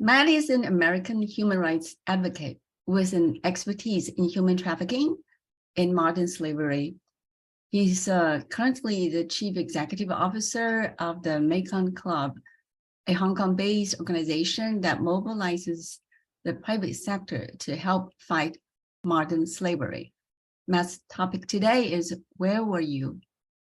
Matt is an American human rights advocate with an expertise in human trafficking and modern slavery. He's currently the Chief Executive Officer of the Mekong Club, a Hong Kong-based organization that mobilizes the private sector to help fight modern slavery. Matt's topic today is Where Were You?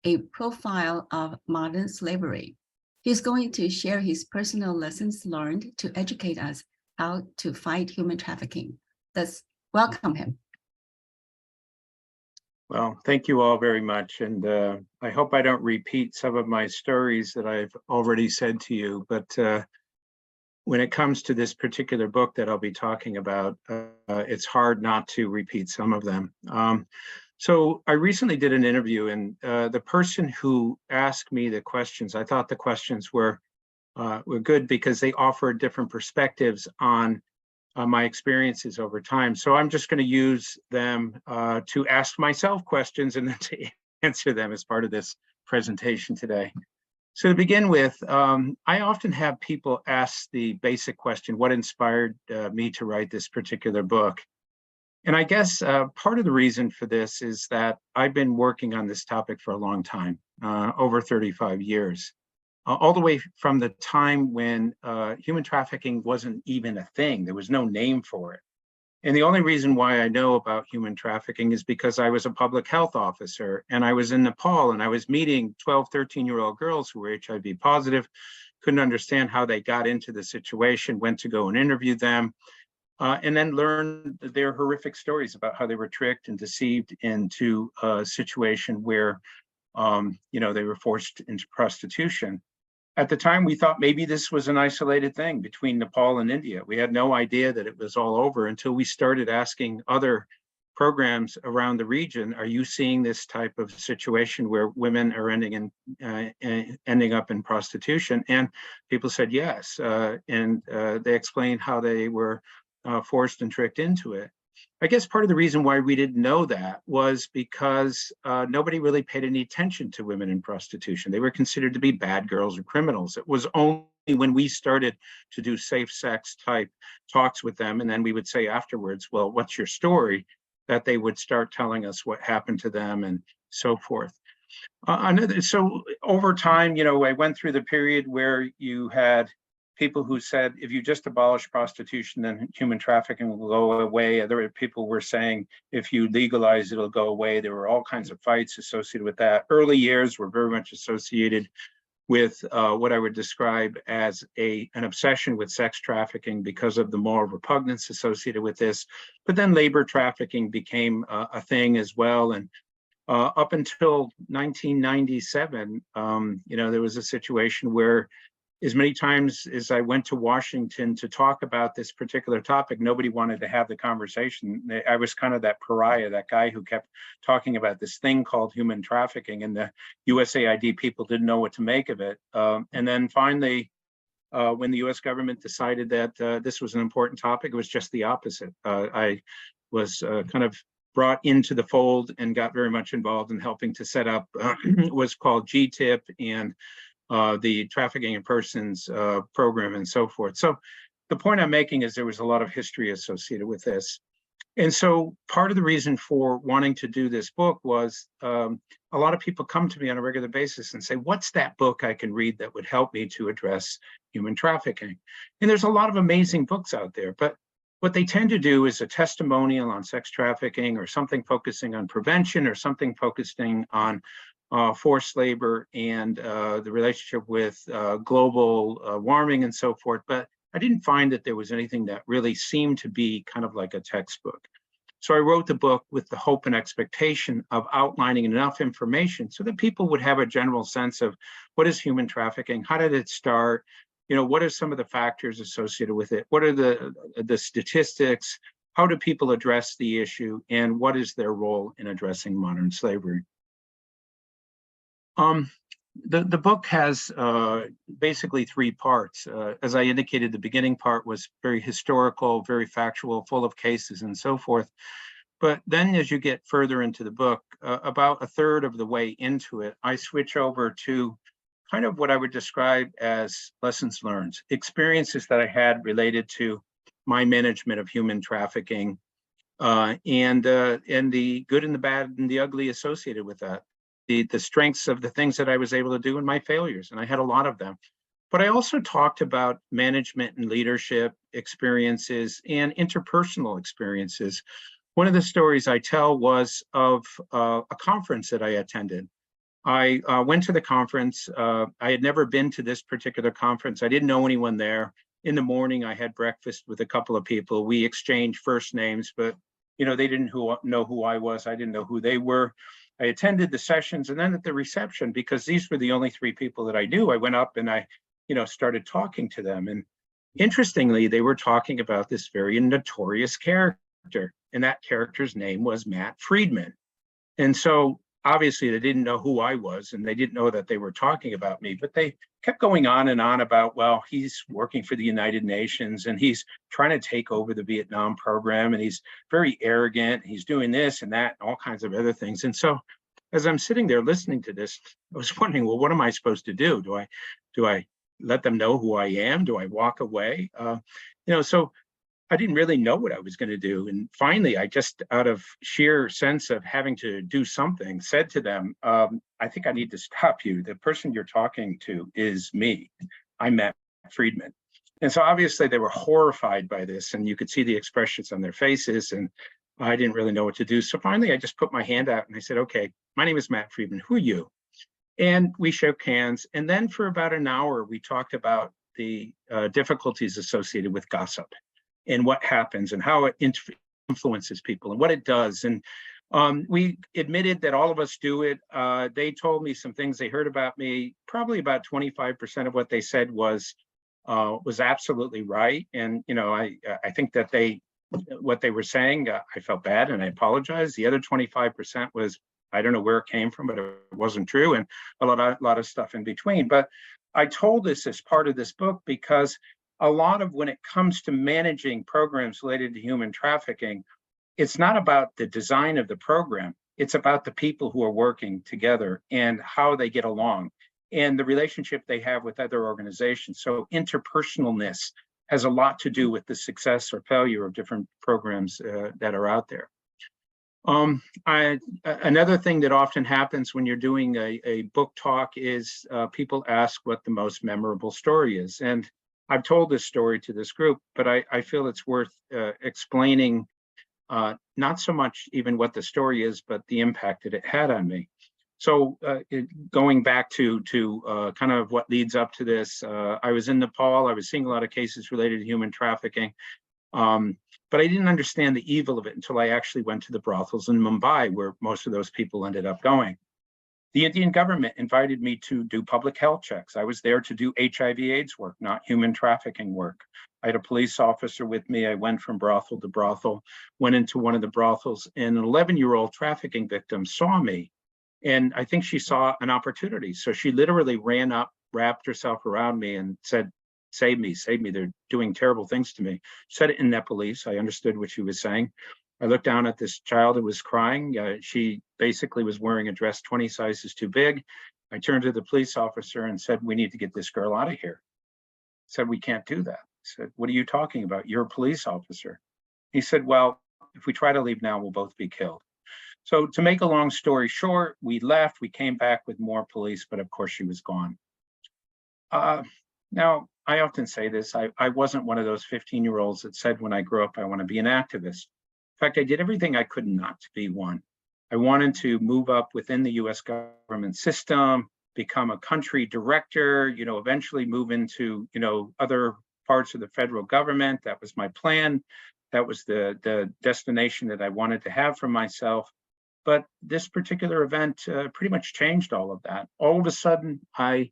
A profile of modern slavery. He's going to share his personal lessons learned to educate us how to fight human trafficking. Let's welcome him. Well, thank you all very much. And I hope I don't repeat some of my stories that I've already said to you. But when it comes to this particular book that I'll be talking about, it's hard not to repeat some of them. So I recently did an interview, and the person who asked me the questions, I thought the questions were good because they offered different perspectives on my experiences over time. So I'm just going to use them to ask myself questions and then to answer them as part of this presentation today. So to begin with, I often have people ask the basic question, what inspired me to write this particular book? And I guess part of the reason for this is that I've been working on this topic for a long time, over 35 years. All the way from the time when human trafficking wasn't even a thing. There was no name for it. And the only reason why I know about human trafficking is because I was a public health officer and I was in Nepal and I was meeting 12, 13-year-old girls who were HIV positive, couldn't understand how they got into the situation, went to go and interview them, and then learned their horrific stories about how they were tricked and deceived into a situation where they were forced into prostitution. At the time, we thought maybe this was an isolated thing between Nepal and India. We had no idea that it was all over until we started asking other programs around the region, are you seeing this type of situation where women are ending up in prostitution? And people said yes, and they explained how they were forced and tricked into it. I guess part of the reason why we didn't know that was because nobody really paid any attention to women in prostitution. They were considered to be bad girls or criminals. It was only when we started to do safe sex type talks with them, and then we would say afterwards, well, what's your story? That they would start telling us what happened to them and so forth. So over time, I went through the period where you had people who said, if you just abolish prostitution, then human trafficking will go away. Other people were saying, if you legalize, it'll go away. There were all kinds of fights associated with that. Early years were very much associated with what I would describe as an obsession with sex trafficking because of the moral repugnance associated with this. But then labor trafficking became a thing as well. And up until 1997, there was a situation where as many times as I went to Washington to talk about this particular topic, nobody wanted to have the conversation. I was kind of that pariah, that guy who kept talking about this thing called human trafficking, and the USAID people didn't know what to make of it. And then finally, when the US government decided that this was an important topic, it was just the opposite. I was kind of brought into the fold and got very much involved in helping to set up what's called GTIP and the Trafficking in Persons program and so forth. So the point I'm making is there was a lot of history associated with this. And so part of the reason for wanting to do this book was a lot of people come to me on a regular basis and say, what's that book I can read that would help me to address human trafficking? And there's a lot of amazing books out there, but what they tend to do is a testimonial on sex trafficking or something focusing on prevention or something focusing on forced labor and the relationship with global warming and so forth. But I didn't find that there was anything that really seemed to be kind of like a textbook. So I wrote the book with the hope and expectation of outlining enough information so that people would have a general sense of what is human trafficking, how did it start, what are some of the factors associated with it, what are the statistics, how do people address the issue, and what is their role in addressing modern slavery. The book has basically three parts. As I indicated, the beginning part was very historical, very factual, full of cases and so forth. But then as you get further into the book, about a third of the way into it, I switch over to kind of what I would describe as lessons learned, experiences that I had related to my management of human trafficking, and the good and the bad and the ugly associated with that, the strengths of the things that I was able to do and my failures, and I had a lot of them. But I also talked about management and leadership experiences and interpersonal experiences. One of the stories I tell was of a conference that I attended. I went to the conference. I had never been to this particular conference. I didn't know anyone there. In the morning, I had breakfast with a couple of people. We exchanged first names, but they didn't know who I was. I didn't know who they were. I attended the sessions, and then at the reception, because these were the only three people that I knew, I went up and I started talking to them. And interestingly, they were talking about this very notorious character, and that character's name was Matt Friedman. And so obviously they didn't know who I was, and they didn't know that they were talking about me, but they kept going on and on about, well, he's working for the United Nations and he's trying to take over the Vietnam program, and he's very arrogant. He's doing this and that, and all kinds of other things. And so as I'm sitting there listening to this, I was wondering, well, what am I supposed to do? Do I let them know who I am? Do I walk away? So I didn't really know what I was going to do. And finally, I just, out of sheer sense of having to do something, said to them, I think I need to stop you. The person you're talking to is me. I'm Matt Friedman. And so obviously they were horrified by this, and you could see the expressions on their faces, and I didn't really know what to do. So finally, I just put my hand out and I said, okay, my name is Matt Friedman. Who are you? And we shook hands. And then for about an hour, we talked about the difficulties associated with gossip and what happens and how it influences people and what it does. And we admitted that all of us do it. They told me some things they heard about me. Probably about 25% of what they said was absolutely right. And I think that what they were saying, I felt bad and I apologized. The other 25% was, I don't know where it came from, but it wasn't true, and a lot of stuff in between. But I told this as part of this book because a lot of when it comes to managing programs related to human trafficking, it's not about the design of the program. It's about the people who are working together and how they get along and the relationship they have with other organizations. So interpersonalness has a lot to do with the success or failure of different programs that are out there. Another thing that often happens when you're doing a book talk is people ask what the most memorable story is. And I've told this story to this group, but I feel it's worth explaining not so much even what the story is, but the impact that it had on me. So going back to kind of what leads up to this, I was in Nepal. I was seeing a lot of cases related to human trafficking, but I didn't understand the evil of it until I actually went to the brothels in Mumbai, where most of those people ended up going. The Indian government invited me to do public health checks. I was there to do HIV/AIDS work, not human trafficking work. I had a police officer with me. I went from brothel to brothel, went into one of the brothels, and an 11-year-old trafficking victim saw me. And I think she saw an opportunity. So she literally ran up, wrapped herself around me and said, save me, they're doing terrible things to me. She said it in Nepalese. I understood what she was saying. I looked down at this child who was crying. She basically was wearing a dress 20 sizes too big. I turned to the police officer and said, we need to get this girl out of here. I said, we can't do that. I said, what are you talking about? You're a police officer. He said, well, if we try to leave now, we'll both be killed. So to make a long story short, we left, we came back with more police, but of course she was gone. Now, I often say this, I wasn't one of those 15-year-olds that said when I grew up, I want to be an activist. In fact, I did everything I could not to be one. I wanted to move up within the US government system, become a country director, eventually move into, other parts of the federal government. That was my plan. That was the destination that I wanted to have for myself. But this particular event pretty much changed all of that. All of a sudden, I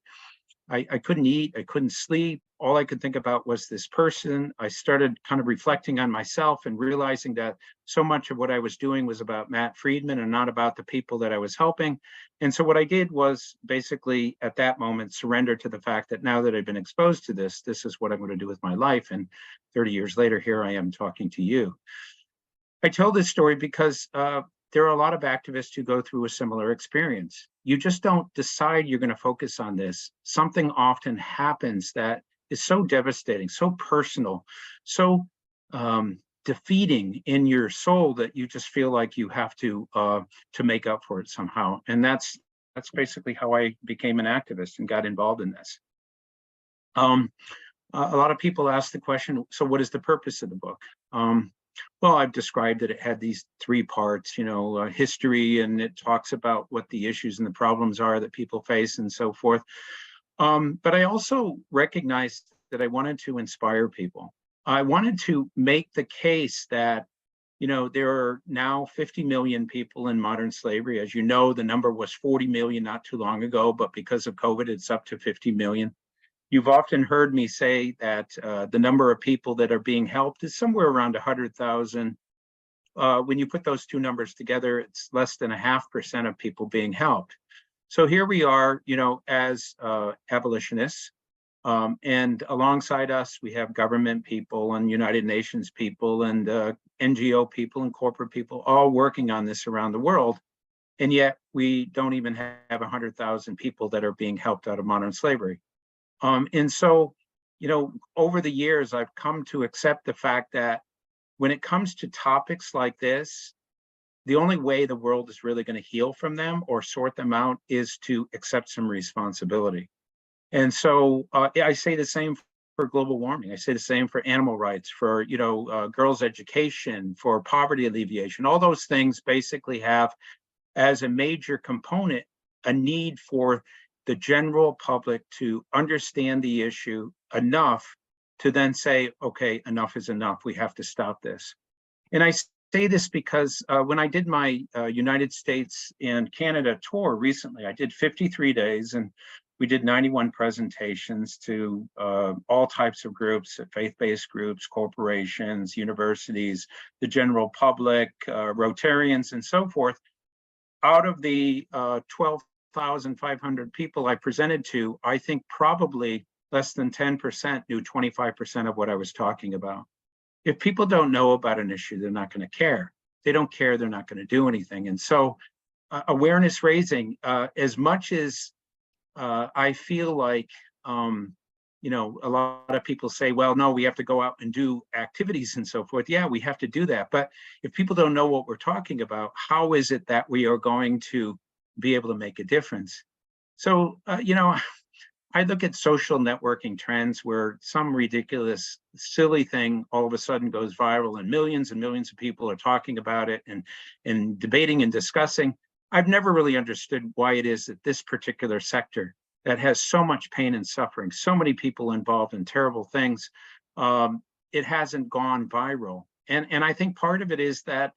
couldn't eat, I couldn't sleep. All I could think about was this person. I started kind of reflecting on myself and realizing that so much of what I was doing was about Matt Friedman and not about the people that I was helping. And so what I did was basically at that moment surrender to the fact that now that I've been exposed to this is what I'm going to do with my life. And 30 years later, here I am talking to you. I tell this story because there are a lot of activists who go through a similar experience. You just don't decide you're going to focus on this. Something often happens that is so devastating, so personal, so defeating in your soul that you just feel like you have to make up for it somehow. And that's basically how I became an activist and got involved in this. A lot of people ask the question, so what is the purpose of the book? Well, I've described that it had these three parts, history, and it talks about what the issues and the problems are that people face and so forth. But I also recognized that I wanted to inspire people. I wanted to make the case that, there are now 50 million people in modern slavery. As you know, the number was 40 million not too long ago, but because of COVID, it's up to 50 million. You've often heard me say that the number of people that are being helped is somewhere around 100,000. When you put those two numbers together, it's less than 0.5% of people being helped. So here we are, as abolitionists, and alongside us, we have government people and United Nations people and NGO people and corporate people all working on this around the world. And yet we don't even have 100,000 people that are being helped out of modern slavery. And so, over the years, I've come to accept the fact that when it comes to topics like this, the only way the world is really going to heal from them or sort them out is to accept some responsibility. And so I say the same for global warming. I say the same for animal rights, for, girls' education, for poverty alleviation. All those things basically have as a major component a need for the general public to understand the issue enough to then say, okay, enough is enough. We have to stop this. And I say this because when I did my United States and Canada tour recently, I did 53 days and we did 91 presentations to all types of groups, faith-based groups, corporations, universities, the general public, Rotarians, and so forth. Out of the 12,500 people I presented to, I think probably less than 10% knew 25% of what I was talking about. If people don't know about an issue, they're not going to care. If they don't care, they're not going to do anything. And so awareness raising, as much as I feel like, a lot of people say, well, no, we have to go out and do activities and so forth. Yeah, we have to do that. But if people don't know what we're talking about, how is it that we are going to be able to make a difference? So, I look at social networking trends where some ridiculous, silly thing all of a sudden goes viral and millions of people are talking about it and debating and discussing. I've never really understood why it is that this particular sector that has so much pain and suffering, so many people involved in terrible things, it hasn't gone viral. And I think part of it is that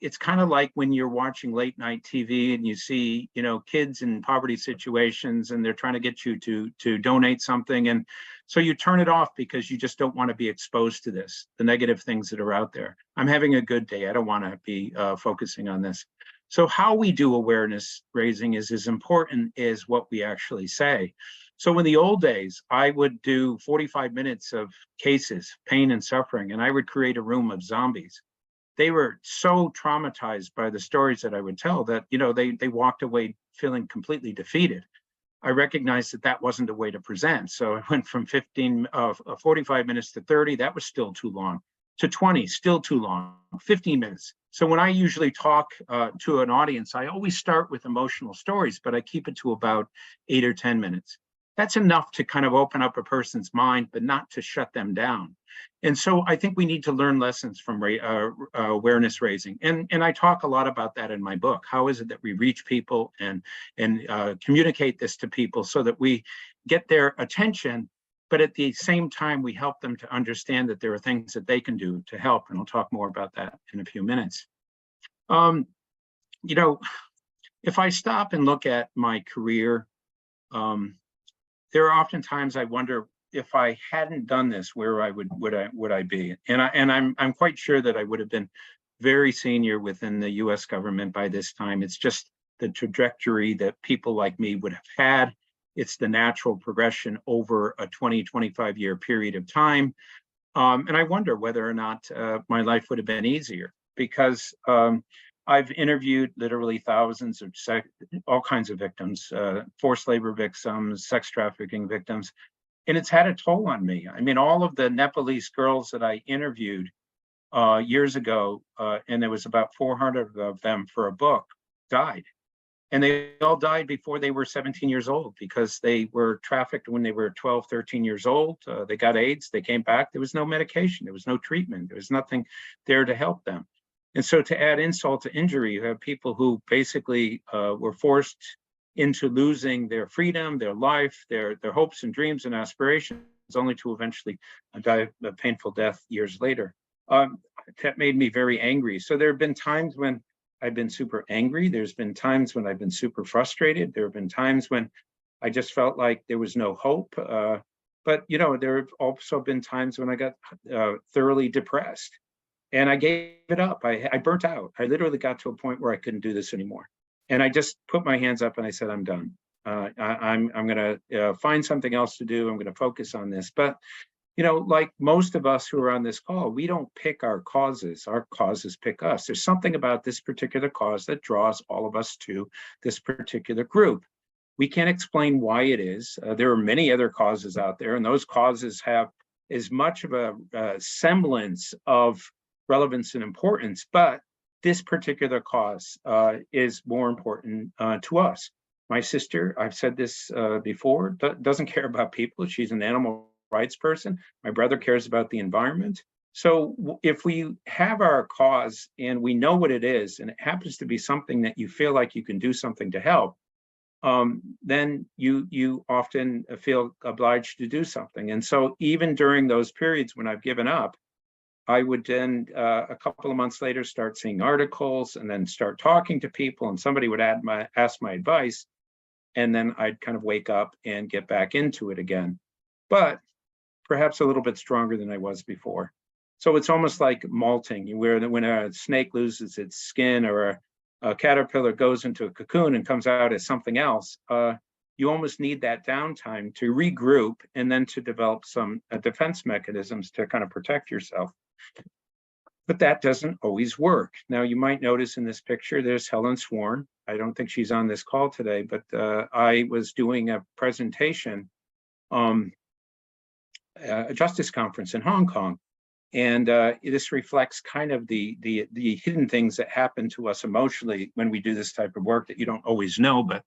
it's kind of like when you're watching late night TV and you see, kids in poverty situations and they're trying to get you to donate something. And so you turn it off because you just don't want to be exposed to this, the negative things that are out there. I'm having a good day. I don't want to be focusing on this. So how we do awareness raising is as important as what we actually say. So in the old days, I would do 45 minutes of cases, pain and suffering, and I would create a room of zombies. They were so traumatized by the stories that I would tell that, they walked away feeling completely defeated. I recognized that that wasn't a way to present. So I went from 45 minutes to 30, that was still too long, to 20, still too long, 15 minutes. So when I usually talk to an audience, I always start with emotional stories, but I keep it to about 8 or 10 minutes. That's enough to kind of open up a person's mind, but not to shut them down. And so I think we need to learn lessons from awareness raising. And I talk a lot about that in my book. How is it that we reach people and communicate this to people so that we get their attention, but at the same time, we help them to understand that there are things that they can do to help. And I'll talk more about that in a few minutes. If I stop and look at my career, there are often times I wonder if I hadn't done this, where would I be? And I'm quite sure that I would have been very senior within the U.S. government by this time. It's just the trajectory that people like me would have had. It's the natural progression over a 20-25 year period of time. And I wonder whether or not my life would have been easier, because I've interviewed literally thousands of all kinds of victims, forced labor victims, sex trafficking victims, and it's had a toll on me. I mean, all of the Nepalese girls that I interviewed years ago, and there was about 400 of them for a book, died. And they all died before they were 17 years old because they were trafficked when they were 12, 13 years old. They got AIDS, they came back, there was no medication, there was no treatment, there was nothing there to help them. And so to add insult to injury, you have people who basically were forced into losing their freedom, their life, their hopes and dreams and aspirations, only to eventually die a painful death years later. That made me very angry. So there have been times when I've been super angry. There's been times when I've been super frustrated. There have been times when I just felt like there was no hope. But, you know, there have also been times when I got thoroughly depressed and I gave it up. I burnt out. I literally got to a point where I couldn't do this anymore. And I just put my hands up and I said, I'm done. I'm going to find something else to do. I'm going to focus on this. But you know, like most of us who are on this call, we don't pick our causes pick us. There's something about this particular cause that draws all of us to this particular group. We can't explain why it is. There are many other causes out there, and those causes have as much of a semblance of relevance and importance, but this particular cause is more important to us. My sister, I've said this before, doesn't care about people. She's an animal rights person. My brother cares about the environment. So if we have our cause and we know what it is, and it happens to be something that you feel like you can do something to help, then you often feel obliged to do something. And so even during those periods when I've given up, I would then a couple of months later start seeing articles and then start talking to people, and somebody would ask my advice, and then I'd kind of wake up and get back into it again. But perhaps a little bit stronger than I was before. So it's almost like molting, where when a snake loses its skin or a caterpillar goes into a cocoon and comes out as something else, you almost need that downtime to regroup and then to develop some defense mechanisms to kind of protect yourself. But that doesn't always work. Now, you might notice in this picture, there's Helen Sworn. I don't think she's on this call today, but I was doing a presentation a justice conference in Hong Kong. And this reflects kind of the hidden things that happen to us emotionally when we do this type of work that you don't always know. But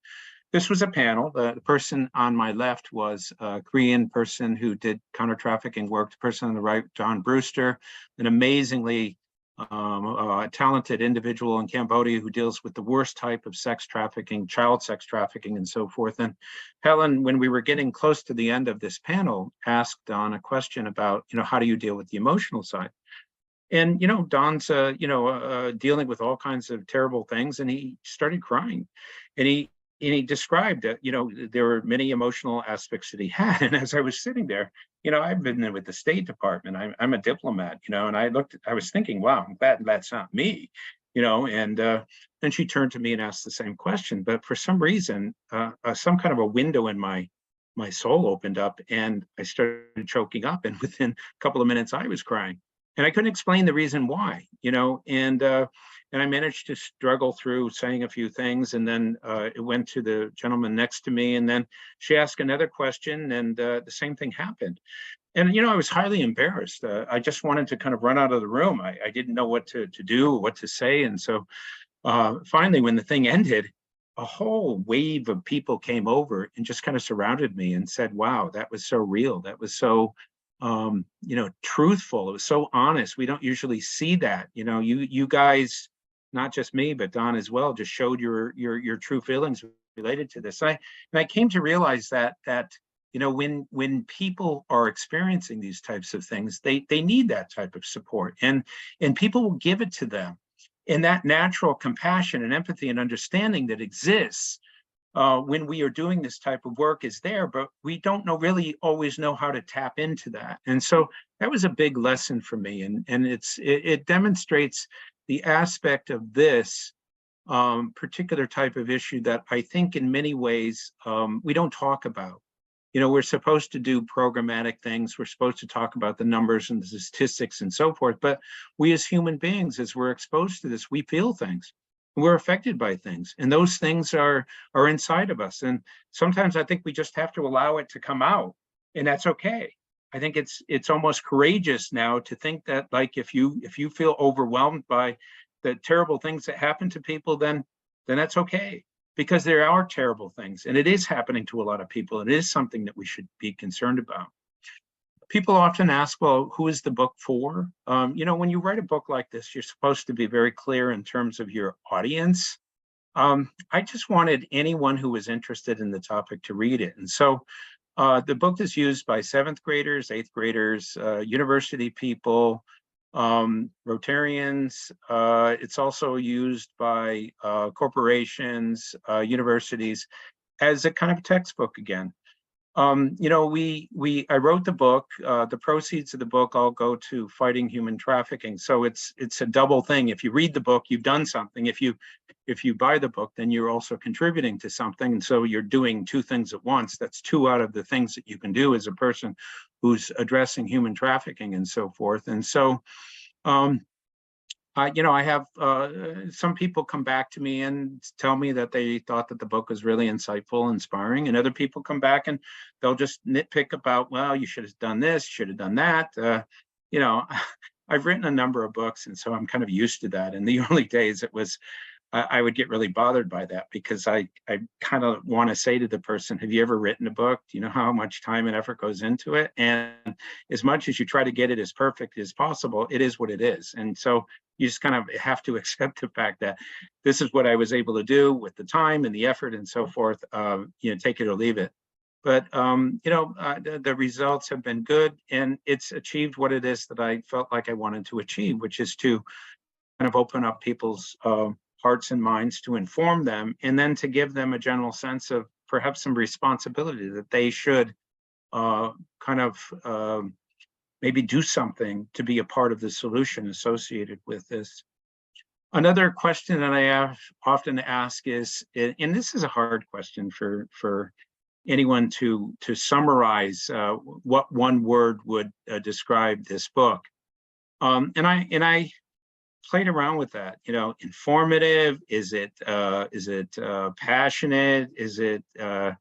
this was a panel. The person on my left was a Korean person who did counter-trafficking work. The person on the right, John Brewster, an amazingly talented individual in Cambodia who deals with the worst type of sex trafficking, child sex trafficking, and so forth. And Helen, when we were getting close to the end of this panel, asked Don a question about, you know, how do you deal with the emotional side? And, you know, Don's, dealing with all kinds of terrible things, and he started crying. And he described that, you know, there were many emotional aspects that he had. And as I was sitting there, you know, I've been with the State Department. I'm a diplomat, you know, and I was thinking, wow, I'm glad that's not me, you know. And then she turned to me and asked the same question. But for some reason, some kind of a window in my soul opened up, and I started choking up. And within a couple of minutes, I was crying, and I couldn't explain the reason why, you know. And I managed to struggle through saying a few things, and then it went to the gentleman next to me, and then she asked another question, and the same thing happened. And, you know, I was highly embarrassed. I just wanted to kind of run out of the room. I didn't know what to do, what to say. And so finally, when the thing ended, a whole wave of people came over and just kind of surrounded me and said, wow, that was so real. That was so truthful. It was so honest. We don't usually see that. You know, you guys, not just me, but Don as well, just showed your true feelings related to this. And I came to realize that you know, when people are experiencing these types of things, they need that type of support, and people will give it to them. And that natural compassion and empathy and understanding that exists when we are doing this type of work is there, but we don't really always know how to tap into that. And so that was a big lesson for me, and it demonstrates the aspect of this particular type of issue that I think in many ways we don't talk about. You know, we're supposed to do programmatic things. We're supposed to talk about the numbers and the statistics and so forth. But we as human beings, as we're exposed to this, we feel things. We're affected by things, and those things are inside of us. And sometimes I think we just have to allow it to come out, and that's okay. I think it's almost courageous now to think that, like, if you feel overwhelmed by the terrible things that happen to people, then that's okay, because there are terrible things, and it is happening to a lot of people, and it is something that we should be concerned about. People often ask, well, who is the book for? When you write a book like this, you're supposed to be very clear in terms of your audience. I just wanted anyone who was interested in the topic to read it. And so the book is used by 7th graders, 8th graders, university people, Rotarians. It's also used by corporations, universities, as a kind of textbook again. I wrote the book. The proceeds of the book all go to fighting human trafficking. So it's a double thing. If you read the book, you've done something. If you buy the book, then you're also contributing to something. And so you're doing two things at once. That's two out of the things that you can do as a person who's addressing human trafficking and so forth. And so, I have some people come back to me and tell me that they thought that the book was really insightful, inspiring, and other people come back and they'll just nitpick about, well, you should have done this, should have done that. I've written a number of books, and so I'm kind of used to that. In the early days, I would get really bothered by that, because I kind of want to say to the person, have you ever written a book? Do you know how much time and effort goes into it? And as much as you try to get it as perfect as possible, it is what it is. And so you just kind of have to accept the fact that this is what I was able to do with the time and the effort and so forth. Take it or leave it. But the results have been good, and it's achieved what it is that I felt like I wanted to achieve, which is to kind of open up people's hearts and minds, to inform them, and then to give them a general sense of perhaps some responsibility that they should maybe do something to be a part of the solution associated with this. Another question that I often ask is, and this is a hard question for anyone to summarize what one word would describe this book. And I played around with that. Informative, is it passionate, is it I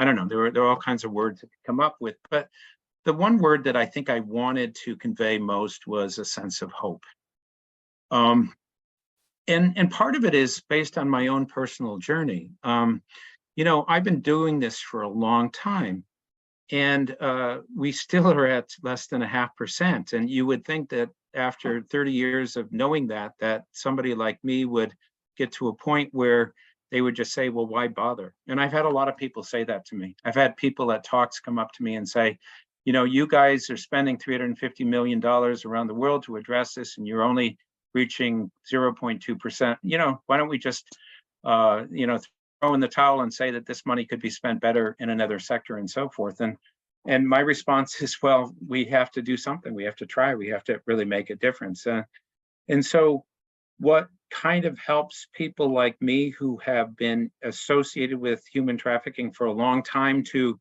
don't know, there are all kinds of words to come up with, but the one word that I think I wanted to convey most was a sense of hope. And part of it is based on my own personal journey. I've been doing this for a long time, and we still are at less than 0.5%. And you would think that after 30 years of knowing that somebody like me would get to a point where they would just say, well, why bother? And I've had a lot of people say that to me. I've had people at talks come up to me and say, you guys are spending $350 million around the world to address this, and you're only reaching 0.2%. Why don't we just, throw in the towel and say that this money could be spent better in another sector and so forth. And my response is, well, we have to do something. We have to try. We have to really make a difference. And so what kind of helps people like me who have been associated with human trafficking for a long time to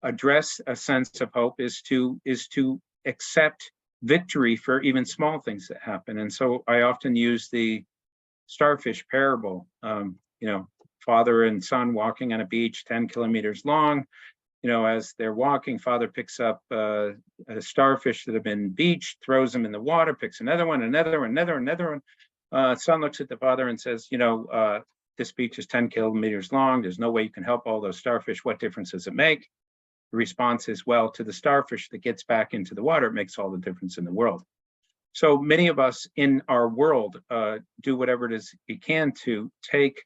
address a sense of hope is to accept victory for even small things that happen. And so I often use the starfish parable, father and son walking on a beach 10 kilometers long. As they're walking, father picks up a starfish that have been beached, throws them in the water, picks another one. Son looks at the father and says, this beach is 10 kilometers long. There's no way you can help all those starfish. What difference does it make? The response is, well, to the starfish that gets back into the water, it makes all the difference in the world. So many of us in our world do whatever it is we can to take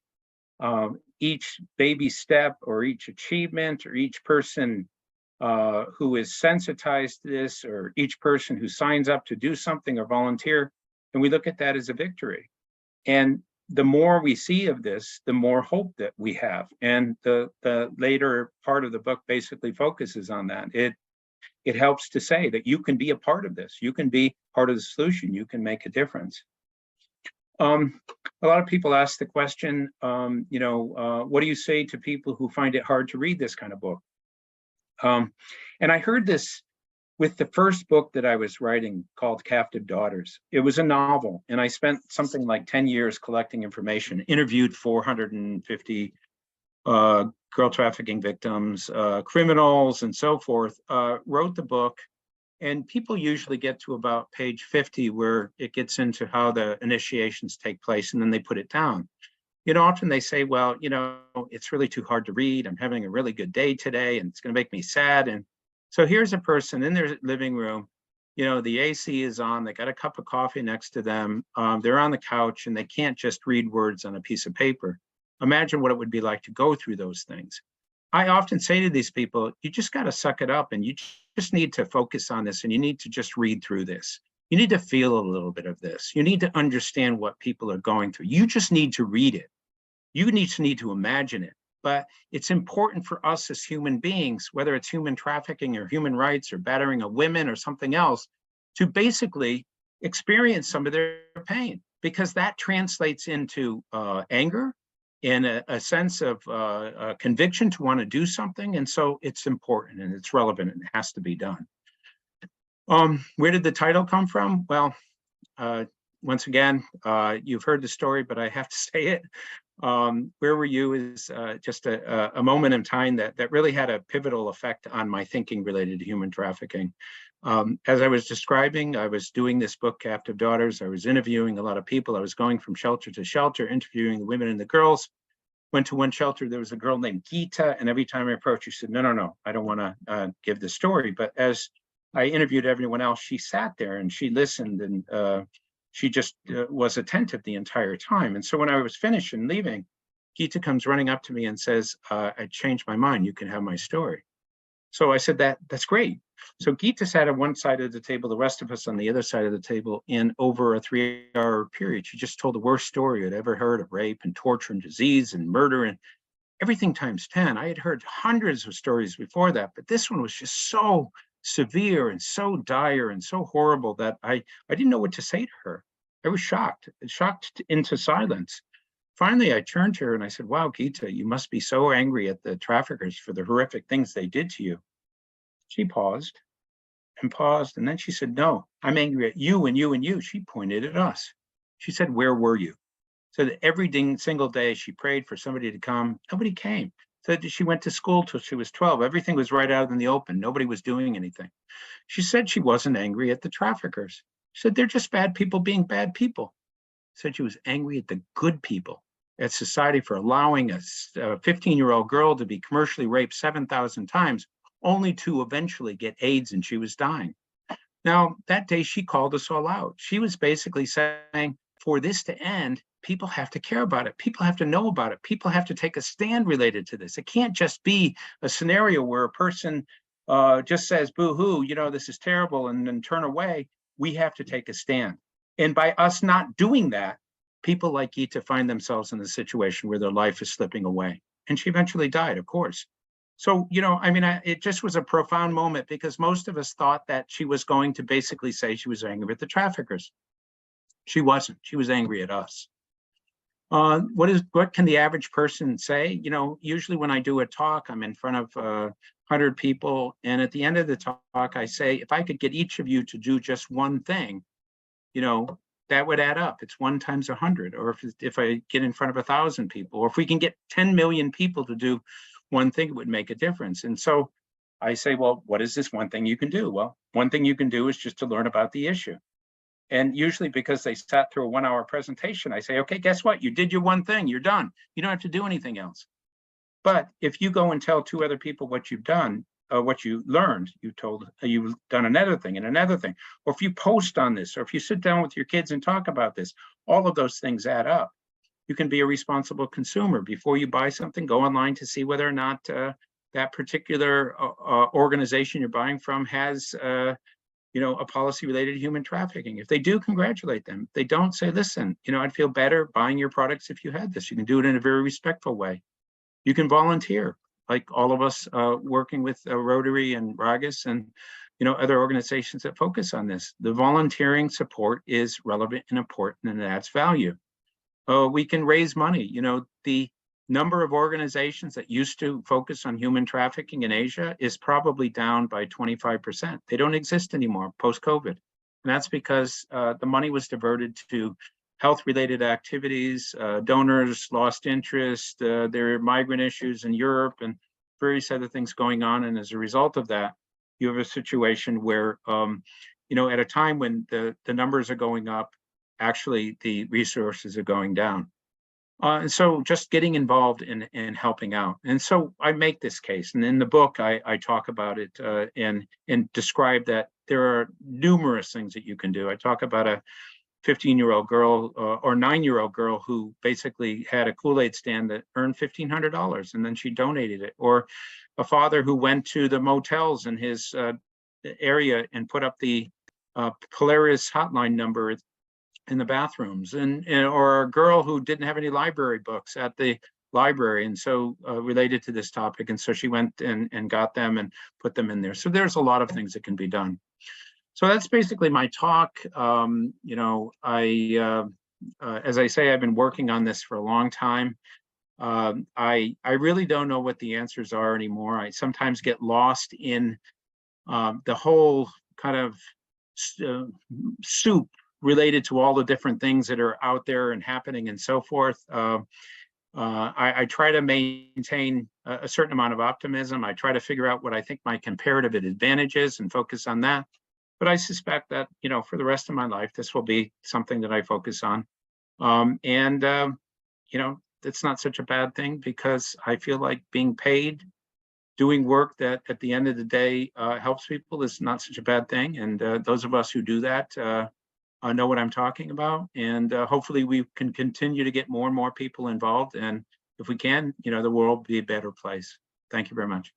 each baby step or each achievement or each person who is sensitized to this, or each person who signs up to do something or volunteer, and we look at that as a victory. And the more we see of this, the more hope that we have. And the later part of the book basically focuses on that. It helps to say that you can be a part of this. You can be part of the solution. You can make a difference. A lot of people ask the question, what do you say to people who find it hard to read this kind of book? And I heard this with the first book that I was writing called Captive Daughters. It was a novel, and I spent something like 10 years collecting information, interviewed 450 girl trafficking victims, criminals, and so forth, wrote the book. And people usually get to about page 50 where it gets into how the initiations take place, and then they put it down. Often they say, well, it's really too hard to read. I'm having a really good day today, and it's going to make me sad. And so here's a person in their living room, the AC is on, they got a cup of coffee next to them, they're on the couch, and they can't just read words on a piece of paper. Imagine what it would be like to go through those things. I often say to these people, you just got to suck it up, and you just need to focus on this, and you need to just read through this. You need to feel a little bit of this. You need to understand what people are going through. You just need to read it. You need to imagine it. But it's important for us as human beings, whether it's human trafficking or human rights or battering of women or something else, to basically experience some of their pain, because that translates into anger and a sense of conviction to want to do something. And so it's important and it's relevant and it has to be done. Where did the title come from? Well, once again, you've heard the story, but I have to say it. Where Were You is just a moment in time that really had a pivotal effect on my thinking related to human trafficking. As I was describing, I was doing this book, Captive Daughters. I was interviewing a lot of people. I was going from shelter to shelter, interviewing the women and the girls. Went to one shelter, there was a girl named Gita, and every time I approached her, she said, no, I don't want to give the story. But as I interviewed everyone else, she sat there and she listened, and she just was attentive the entire time. And so when I was finished and leaving, Gita comes running up to me and says, I changed my mind, you can have my story. So I said, that's great. So Gita sat on one side of the table, the rest of us on the other side of the table, and over a 3-hour period, she just told the worst story I'd ever heard of rape and torture and disease and murder and everything times 10. I had heard hundreds of stories before that, but this one was just so severe and so dire and so horrible that I didn't know what to say to her. I was shocked into silence. Finally, I turned to her and I said, wow, Gita, you must be so angry at the traffickers for the horrific things they did to you. She paused, and then she said, no, I'm angry at you and you and you. She pointed at us. She said, where were you? So that every single day she prayed for somebody to come. Nobody came. So she went to school till she was 12. Everything was right out in the open. Nobody was doing anything. She said she wasn't angry at the traffickers. She said, they're just bad people being bad people. Said she was angry at the good people, at society for allowing a 15-year-old girl to be commercially raped 7,000 times, only to eventually get AIDS, and she was dying. Now, that day she called us all out. She was basically saying, for this to end, people have to care about it. People have to know about it. People have to take a stand related to this. It can't just be a scenario where a person just says, boo-hoo, this is terrible, and then turn away. We have to take a stand. And by us not doing that, people like Gita find themselves in a situation where their life is slipping away. And she eventually died, of course. So, it just was a profound moment, because most of us thought that she was going to basically say she was angry at the traffickers. She wasn't. She was angry at us. What can the average person say? Usually when I do a talk, I'm in front of 100 people. And at the end of the talk, I say, if I could get each of you to do just one thing, that would add up. It's 1 times 100. Or if I get in front of 1,000 people, or if we can get 10 million people to do one thing, it would make a difference. And so I say, well, what is this one thing you can do? Well, one thing you can do is just to learn about the issue. And usually because they sat through a 1-hour presentation, I say, okay, guess what? You did your one thing, you're done. You don't have to do anything else. But if you go and tell 2 other people what you've done, what you learned, you've done another thing and another thing, or if you post on this, or if you sit down with your kids and talk about this, all of those things add up. You can be a responsible consumer. Before you buy something, go online to see whether or not that particular organization you're buying from has a policy related to human trafficking. If they do, congratulate them. If they don't, say, listen, I'd feel better buying your products if you had this. You can do it in a very respectful way. You can volunteer, like all of us working with Rotary and Ragus and other organizations that focus on this. The volunteering support is relevant and important, and it adds value. We can raise money. The number of organizations that used to focus on human trafficking in Asia is probably down by 25%. They don't exist anymore post-COVID. And that's because the money was diverted to health-related activities, donors lost interest, there are migrant issues in Europe and various other things going on. And as a result of that, you have a situation where, at a time when the numbers are going up, actually the resources are going down. And so just getting involved in helping out. And so I make this case. And in the book, I talk about it and describe that there are numerous things that you can do. I talk about a 15-year-old girl or 9-year-old girl who basically had a Kool-Aid stand that earned $1,500 and then she donated it. Or a father who went to the motels in his area and put up the Polaris hotline number in the bathrooms, or a girl who didn't have any library books at the library, and so related to this topic, and so she went and got them and put them in there. So there's a lot of things that can be done. So that's basically my talk. As I say, I've been working on this for a long time. I really don't know what the answers are anymore. I sometimes get lost in the whole kind of soup related to all the different things that are out there and happening and so forth. I try to maintain a certain amount of optimism. I try to figure out what I think my comparative advantage is and focus on that. But I suspect that, for the rest of my life, this will be something that I focus on. It's not such a bad thing, because I feel like being paid, doing work that at the end of the day helps people is not such a bad thing. And those of us who do that know what I'm talking about. And hopefully we can continue to get more and more people involved. And if we can, the world will be a better place. Thank you very much.